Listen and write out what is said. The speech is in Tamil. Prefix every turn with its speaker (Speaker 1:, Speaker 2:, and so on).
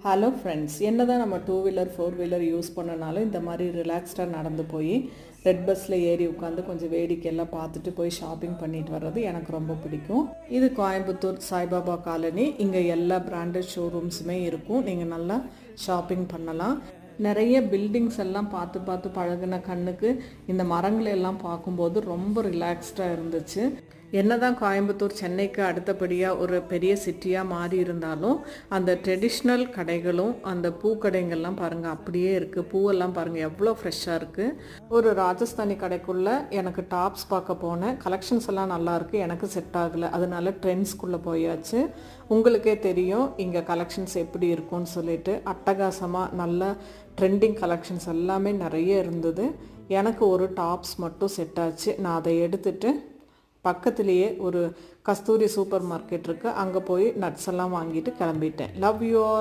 Speaker 1: ஹலோ ஃப்ரெண்ட்ஸ், என்னதான் நம்ம two wheeler four wheeler use பண்ணனாலும் இந்த மாதிரி ரிலாக்ஸ்டாக நடந்து போய் ரெட் பஸ்ஸில் ஏறி உட்காந்து கொஞ்சம் வேடிக்கையெல்லாம் பார்த்துட்டு போய் ஷாப்பிங் பண்ணிட்டு வர்றது எனக்கு ரொம்ப பிடிக்கும். இது கோயம்புத்தூர் சாய்பாபா காலனி. இங்கே எல்லா பிராண்டட் ஷோரூம்ஸுமே இருக்கும். நீங்கள் நல்லா ஷாப்பிங் பண்ணலாம். நிறைய பில்டிங்ஸ் எல்லாம் பார்த்து பார்த்து பழகின கண்ணுக்கு இந்த மரங்களை எல்லாம் பார்க்கும்போது ரொம்ப ரிலாக்ஸ்டாக இருந்துச்சு. என்னதான் கோயம்புத்தூர் சென்னைக்கு அடுத்தபடியாக ஒரு பெரிய சிட்டியாக மாறி இருந்தாலும் அந்த ட்ரெடிஷ்னல் கடைகளும் அந்த பூக்கடைங்கள்லாம் பாருங்கள் அப்படியே இருக்குது. பூவெல்லாம் பாருங்கள் எவ்வளோ ஃப்ரெஷ்ஷாக இருக்குது. ஒரு ராஜஸ்தானி கடைக்குள்ளே எனக்கு டாப்ஸ் பார்க்க போனேன். கலெக்ஷன்ஸ் எல்லாம் நல்லாயிருக்கு. எனக்கு செட் ஆகலை. அதனால ட்ரெண்ட்ஸ்குள்ளே போயாச்சு. உங்களுக்கே தெரியும் இங்கே கலெக்ஷன்ஸ் எப்படி இருக்கும்னு சொல்லிட்டு. அட்டகாசமாக நல்ல ட்ரெண்டிங் கலெக்ஷன்ஸ் எல்லாமே நிறைய இருந்தது. எனக்கு ஒரு டாப்ஸ் மட்டும் செட் ஆச்சு. நான் அதை எடுத்துகிட்டு பக்கத்துலேயே ஒரு கஸ்தூரி சூப்பர் மார்க்கெட் இருக்குது. அங்கே போய் நட்ஸ் எல்லாம் வாங்கிட்டு கிளம்பிட்டேன். Love you all.